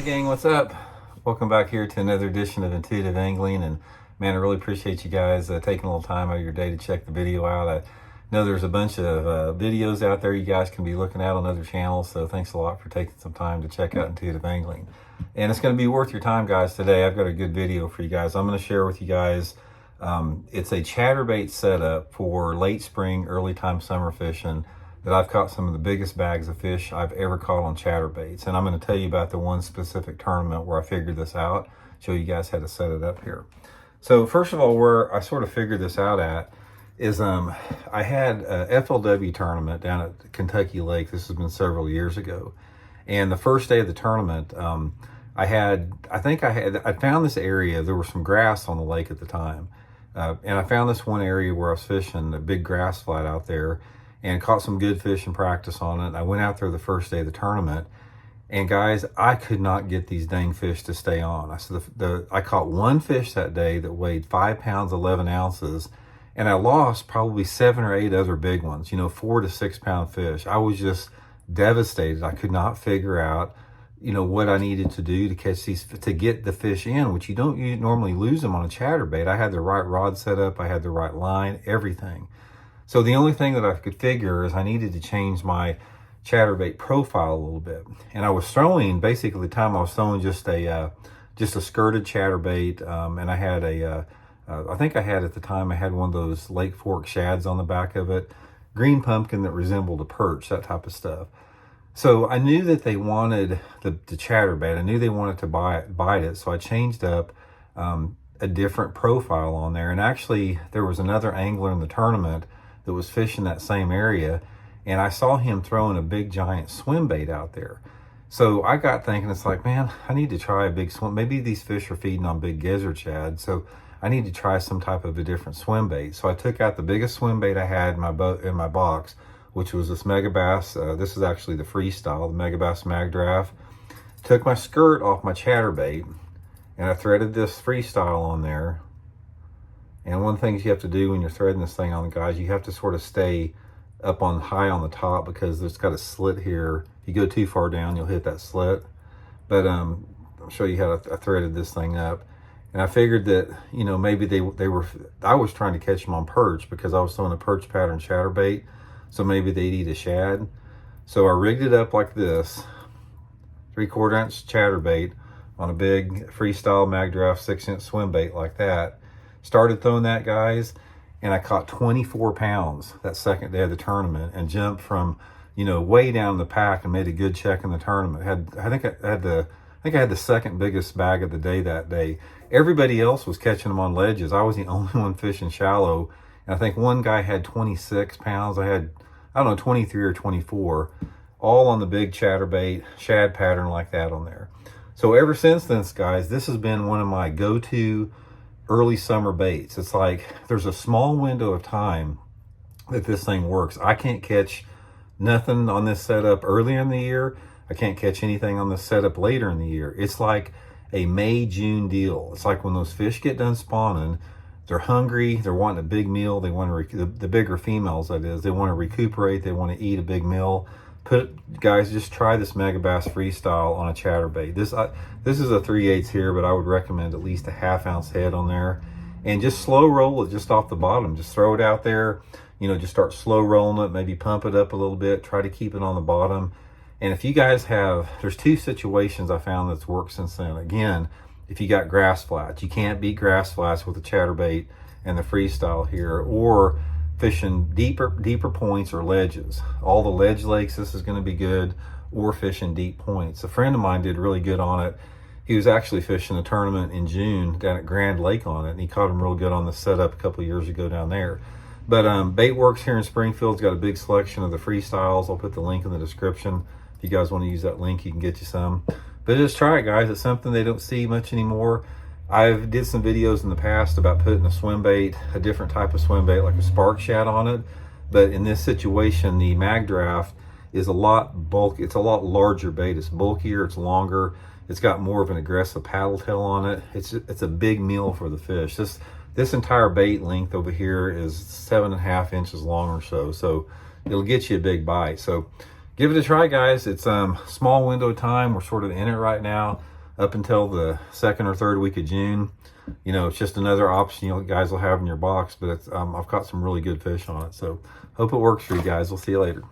gang, what's up? Welcome back here to another edition of Intuitive Angling. And man, I really appreciate you guys taking a little time out of your day to check the video out. I know there's a bunch of videos out there you guys can be looking at on other channels, so thanks a lot for taking some time to check out Intuitive Angling. And it's going to be worth your time, guys. Today I've got a good video for you guys. I'm going to share with you guys it's a chatterbait setup for late spring, early time summer fishing that I've caught some of the biggest bags of fish I've ever caught on chatterbaits. And I'm going to tell you about the one specific tournament where I figured this out, show you guys how to set it up here. So first of all, where I sort of figured this out at is I had a FLW tournament down at Kentucky Lake. This has been several years ago. And the first day of the tournament, I found this area. There was some grass on the lake at the time. And I found this one area where I was fishing, a big grass flat out there, and caught some good fish and practice on it. I went out there the first day of the tournament, and guys, I could not get these dang fish to stay on. I caught one fish that day that weighed 5 pounds, 11 ounces, and I lost probably 7 or 8 other big ones, 4 to 6 pound fish. I was just devastated. I could not figure out, what I needed to do to catch these, to get the fish in, which you normally lose them on a chatterbait. I had the right rod set up, I had the right line, everything. So the only thing that I could figure is I needed to change my chatterbait profile a little bit. And I was throwing, basically at the time I was throwing just a skirted chatterbait. And I had I think I had at the time, I had one of those Lake Fork shads on the back of it, green pumpkin that resembled a perch, that type of stuff. So I knew that they wanted the chatterbait. I knew they wanted to bite it. So I changed up a different profile on there. And actually there was another angler in the tournament that was fishing that same area, and I saw him throwing a big giant swim bait out there. So I got thinking, it's like, man, I need to try a big swim. Maybe these fish are feeding on big gizzard shad, so I need to try some type of a different swim bait. So I took out the biggest swim bait I had in my box, which was this Megabass. This is actually the Freestyle, the Megabass Mag Draft. Took my skirt off my chatterbait, and I threaded this Freestyle on there. And one of the things you have to do when you're threading this thing on, guys, you have to sort of stay up on high on the top, because there's got a slit here. If you go too far down, you'll hit that slit. But I'll show you how I threaded this thing up. And I figured that, maybe I was trying to catch them on perch because I was throwing a perch pattern chatterbait. So maybe they'd eat a shad. So I rigged it up like this, 3/4 inch chatterbait on a big Freestyle Mag Draft 6-inch swim bait like that. Started throwing that, guys, and I caught 24 pounds that second day of the tournament, and jumped from, way down the pack and made a good check in the tournament. I think I had the second biggest bag of the day that day. Everybody else was catching them on ledges. I was the only one fishing shallow, and I think one guy had 26 pounds. I had, 23 or 24, all on the big chatterbait shad pattern like that on there. So ever since then, guys, this has been one of my go-to early summer baits. It's like there's a small window of time that this thing works. I can't catch nothing on this setup early in the year. I can't catch anything on this setup later in the year. It's like a May, June deal. It's like when those fish get done spawning, they're hungry, they're wanting a big meal. They want to, the bigger females that is, they want to recuperate, they want to eat a big meal. Guys, just try this Megabass Freestyle on a chatterbait. This is a 3/8 here, but I would recommend at least a 1/2 ounce head on there, and just slow roll it just off the bottom. Just throw it out there, just start slow rolling it, maybe pump it up a little bit, try to keep it on the bottom. And if you guys there's 2 situations I found that's worked since then. Again, if you got grass flats, you can't beat grass flats with a chatterbait and the Freestyle here, or fishing deeper points or ledges. All the ledge lakes, this is going to be good, or fishing deep points. A friend of mine did really good on it. He was actually fishing a tournament in June down at Grand Lake on it, and he caught him real good on the setup a couple of years ago down there. But Baitworks here in Springfield's got a big selection of the Freestyles. I'll put the link in the description. If you guys want to use that link, you can get you some. But just try it, guys. It's something they don't see much anymore. I've did some videos in the past about putting a swim bait, a different type of swim bait, like a spark shad on it. But in this situation, the Mag Draft is a lot bulky. It's a lot larger bait. It's bulkier, it's longer. It's got more of an aggressive paddle tail on it. It's a big meal for the fish. This entire bait length over here is 7.5 inches long or so. So it'll get you a big bite. So give it a try, guys. It's small window of time. We're sort of in it right now. up until the 2nd or 3rd week of June. You know, it's just another option you guys will have in your box, but it's, I've caught some really good fish on it. So hope it works for you guys. We'll see you later.